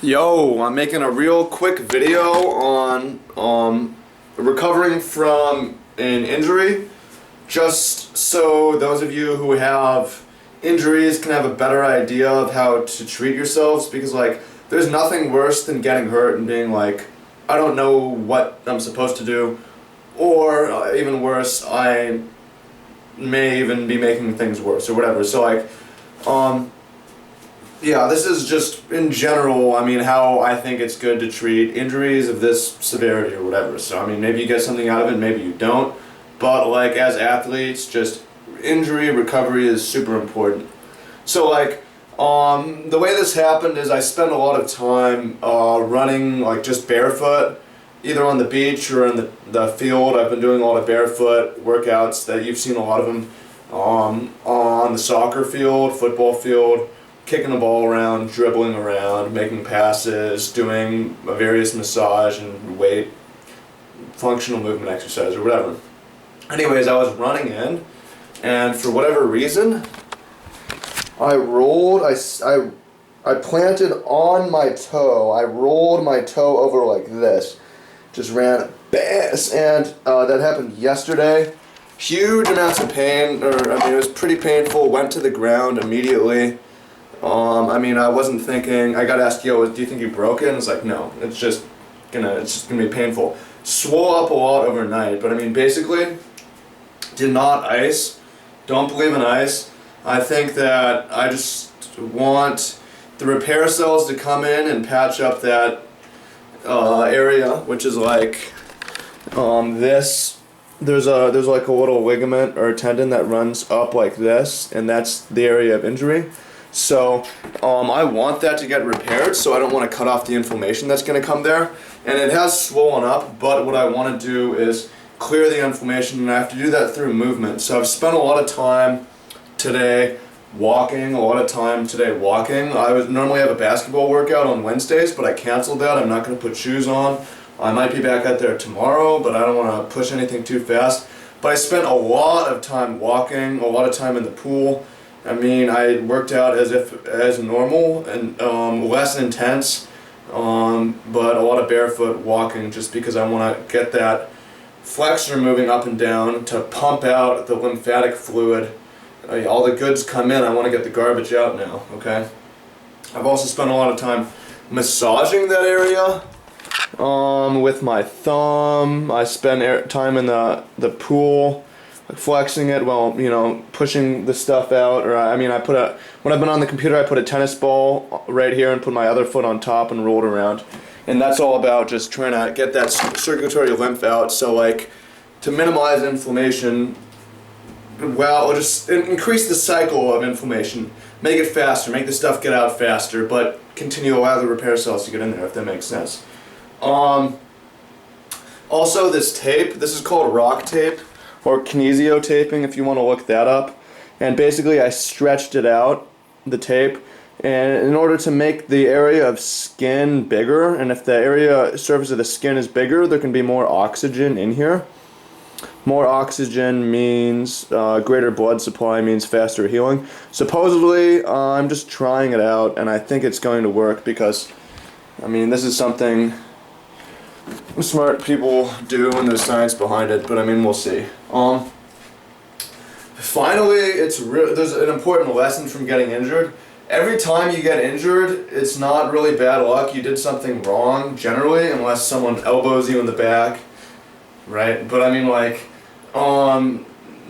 Yo, I'm making a real quick video on recovering from an injury, just so those of you who have injuries can have a better idea of how to treat yourselves, because there's nothing worse than getting hurt and being like, I don't know what I'm supposed to do, or even worse, I may even be making things worse or whatever. So yeah, this is just in general, how I think it's good to treat injuries of this severity or whatever. So, maybe you get something out of it, maybe you don't. But, as athletes, just injury recovery is super important. So, the way this happened is I spent a lot of time running, just barefoot, either on the beach or in the field. I've been doing a lot of barefoot workouts that you've seen a lot of them on the soccer field, football field, kicking the ball around, dribbling around, making passes, doing a various massage and weight, functional movement exercise or whatever. Anyways, I was running in, and for whatever reason, I planted on my toe. I rolled my toe over like this. Just ran bass, and that happened yesterday. Huge amounts of pain, it was pretty painful. Went to the ground immediately. I wasn't thinking. I got asked, "Yo, do you think you broke it?" And it's like, no, it's just gonna be painful. Swole up a lot overnight, but basically, did not ice. Don't believe in ice. I think that I just want the repair cells to come in and patch up that area, which is this. There's a little ligament or a tendon that runs up like this, and that's the area of injury. So I want that to get repaired, so I don't want to cut off the inflammation that's going to come there. And it has swollen up, but what I want to do is clear the inflammation, and I have to do that through movement. So I've spent a lot of time today walking, I would normally have a basketball workout on Wednesdays, but I canceled that. I'm not going to put shoes on. I might be back out there tomorrow, but I don't want to push anything too fast. But I spent a lot of time walking, a lot of time in the pool. I worked out as normal and less intense, but a lot of barefoot walking just because I want to get that flexor moving up and down to pump out the lymphatic fluid. All the goods come in, I want to get the garbage out now, okay? I've also spent a lot of time massaging that area with my thumb. I spend time in the pool, flexing it while, pushing the stuff out. Or when I've been on the computer, I put a tennis ball right here and put my other foot on top and rolled around. And that's all about just trying to get that circulatory lymph out. So to minimize inflammation, or just increase the cycle of inflammation, make it faster, make the stuff get out faster, but continue to allow the repair cells to get in there, if that makes sense. Also, this tape, this is called rock tape, or kinesio taping if you want to look that up. And basically I stretched it out, the tape, and in order to make the area of skin bigger, and if the surface of the skin is bigger, there can be more oxygen in here. More oxygen means greater blood supply, means faster healing. Supposedly, I'm just trying it out, and I think it's going to work because, this is something smart people do, and there's science behind it, but we'll see. Finally, there's an important lesson from getting injured. Every time you get injured, it's not really bad luck. You did something wrong, generally, unless someone elbows you in the back, right? But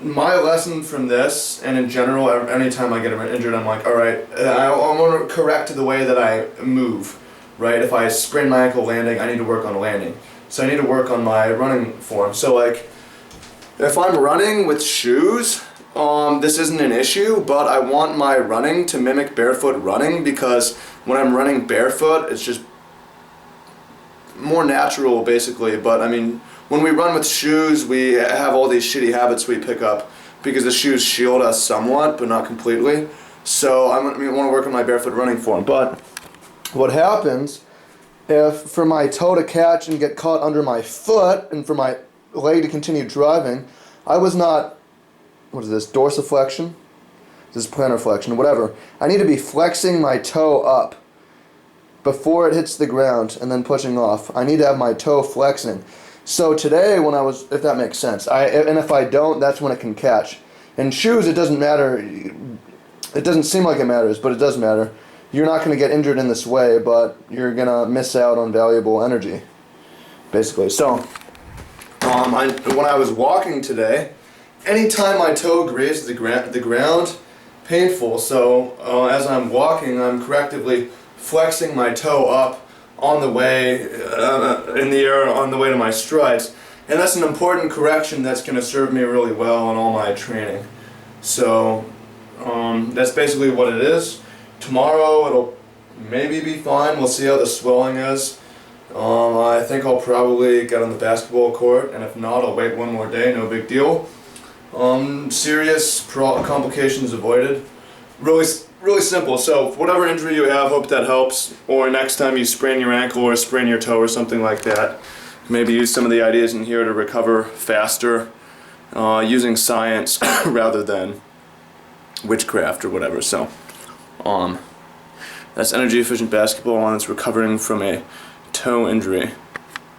my lesson from this, and in general, anytime I get injured, I'm like, all right, I want to correct the way that I move, right? If I sprain my ankle landing, I need to work on landing. So I need to work on my running form. So if I'm running with shoes, this isn't an issue, but I want my running to mimic barefoot running, because when I'm running barefoot, it's just more natural, basically. But when we run with shoes, we have all these shitty habits we pick up because the shoes shield us somewhat, but not completely. So I want to work on my barefoot running form. But what happens if for my toe to catch and get caught under my foot, and for my leg to continue driving, I was not, what is this, dorsiflexion? This is plantar flexion, whatever. I need to be flexing my toe up before it hits the ground and then pushing off. I need to have my toe flexing. So today when I was, if that makes sense, and if I don't, that's when it can catch. In shoes, it doesn't matter. It doesn't seem like it matters, but it does matter. You're not going to get injured in this way, but you're going to miss out on valuable energy, basically. So, when I was walking today, anytime my toe grazed the ground, painful. So, as I'm walking, I'm correctively flexing my toe up on the way, in the air, on the way to my strides. And that's an important correction that's going to serve me really well in all my training. So, that's basically what it is. Tomorrow it'll maybe be fine. We'll see how the swelling is. I think I'll probably get on the basketball court, and if not, I'll wait one more day. No big deal. Serious complications avoided. Really simple. So whatever injury you have, hope that helps. Or next time you sprain your ankle or sprain your toe or something like that, maybe use some of the ideas in here to recover faster, using science rather than witchcraft or whatever. So. That's energy efficient basketball, and it's recovering from a toe injury.